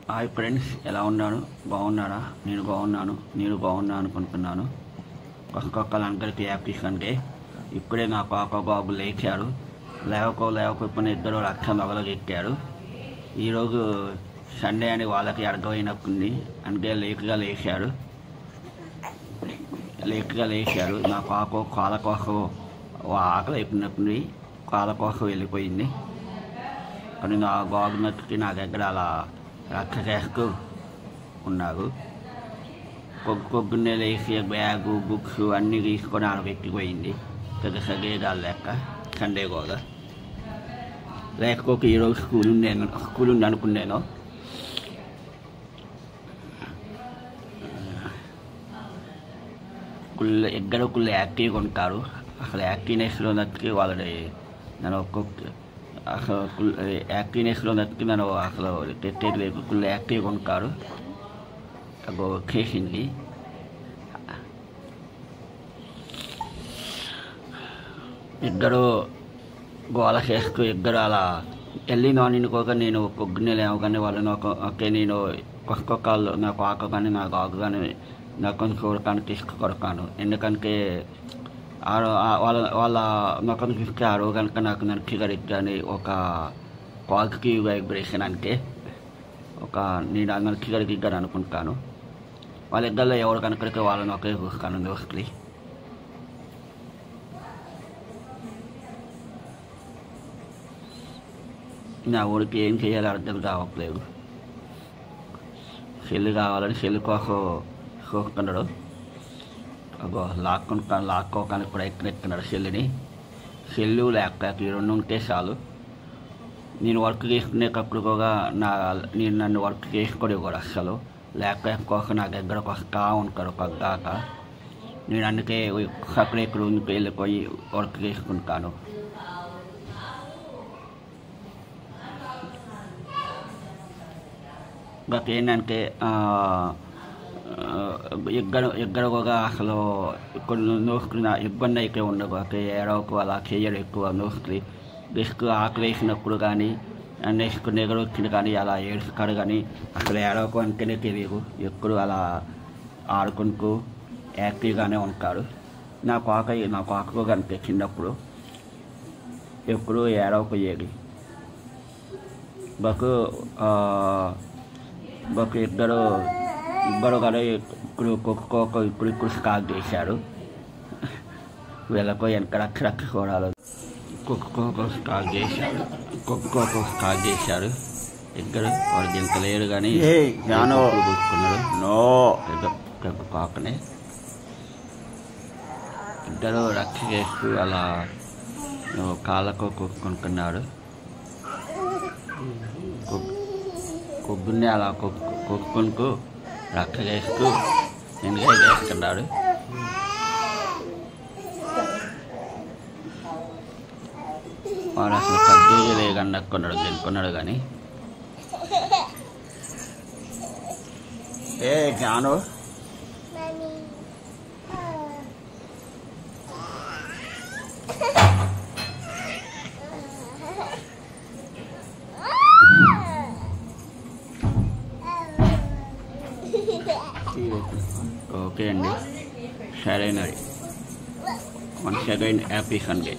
Hi friends, ఎలా ఉన్నాను? బాగున్నారా? నేను బాగున్నాను. నేను బాగున్నాను అనుకుంటున్నాను. ఒక్కొక్కలందరికీ యాప్టిషన్కి ఇప్పుడే నా పాప బాబు లేచారు. లేకపోతే ఇద్దరు రక్ష మొదలుపెట్టారు. ఈరోజు సండే అని వాళ్ళకి అర్థమైనట్టుంది. అంటే లేటుగా లేచారు. నా పాప కాళ్ళ కోసం ఆకలి అయిపోయినట్టుంది. కాళ్ళ కోసం వెళ్ళిపోయింది. కానీ నా బాబు నచ్చి నా దగ్గర అలా రక్ష చేస్తూ ఉన్నారు. పొద్దున్నే లేచి బ్యాగు బుక్స్ అన్నీ తీసుకొని ఆడబెట్టిపోయింది. పెద్ద సగేదాలు లెక్క. సండే కూడా లేకపోతే ఈరోజు స్కూల్ ఉంది అనుకున్నాను. ఇద్దరు యాక్టివ్గా ఉంటారు. అసలు యాక్టివ్నెస్లో నచ్చి వాళ్ళని నేను అసలు యాక్టివ్నెస్లో నచ్చి నేను అసలు తెట్టలేదు. యాక్టివ్గా ఉంటారు. అగో చేసింది. ఇద్దరు గోల చేస్తూ ఇద్దరు అలా ఎర్లీ మార్నింగ్ కూడా నేను పొద్దున్నే లేవగానే వాళ్ళని నేను ఒక్కొక్కళ్ళు నాకు ఆకు కానీ నాకు ఆకు కానీ నాకు కొంచెం చూడకాన్ని తీసుకొడతాను. ఎందుకంటే వాళ్ళ మొక్కను చూస్తే ఆ రోజు కనుక నాకు నచ్చిగడిద్దని ఒక పాజిటివ్ వైబ్రేషన్ అంటే నేను నచ్చిగడిద్దని అనుకుంటాను. వాళ్ళిద్దరిలో ఎవరు కనుక వాళ్ళని ఒకే చూస్తాను దోస్తులు. నా ఊరికి ఏం చేయాలో అర్థం కావట్లేదు. సెల్లు కావాలని సెల్లు కోసం చూస్తున్నాడు. లాక్కోడానికి ప్రయత్నిస్తున్నాడు సెల్లు ల్యాప్టాప్ ఈ రెండు ఉంటే చాలు. నేను వర్క్ చేసుకునేటప్పుడు కూడా నేను నన్ను వర్క్ చేసుకునే కూడా అసలు ల్యాప్టాప్ కోసం నా దగ్గరకు వస్తూ ఉంటాడు పద్దాక. నేను అందుకే సపరేట్ రూమ్కి వెళ్ళిపోయి వర్క్ చేసుకుంటాను. బట్ ఏంటంటే ఇద్దరు కూడా అసలు కొన్ని నోసుకున్న ఇబ్బంది అయితే ఉండదు. ఏడవకు అలా చేయరు ఎక్కువ నోసుకుని. నెక్స్ట్ ఆకలి వేసినప్పుడు కానీ నెక్స్ట్ నిద్ర వచ్చింది కానీ అలా ఏడుస్తాడు. కానీ అసలు ఏడవకు అంటేనే తెలియదు. ఎప్పుడు అలా ఆడుకుంటూ యాక్టివ్గానే ఉంటాడు. నా పాకకు కనుక చిన్నప్పుడు ఎప్పుడు ఏడవపోయేది. ఇద్దరు కానీ ఇప్పుడు స్టార్ట్ చేశారు. వీళ్ళకు వెనక రక్ష చూడాలి. స్టార్ట్ చేశారు ఇద్దరు. వాడు ఇంత లేరు కానీ చూసుకున్నాడు కాకనే. ఇద్దరు రక్ష చేస్తూ అలా కాళ్ళకు కొనుక్కున్నాడు. పొద్దున్నే అలా కొనుక్కుంటూ రక్ష చేస్తూ ఎంజాయ్ చేస్తున్నాడు. వాడు అసలు కద్దూరు లేకన్నాడు గెలుకున్నాడు. కానీ జాను ఓకే అండి, సరేనండి. 1 సెకండ్ యాపీ సండే.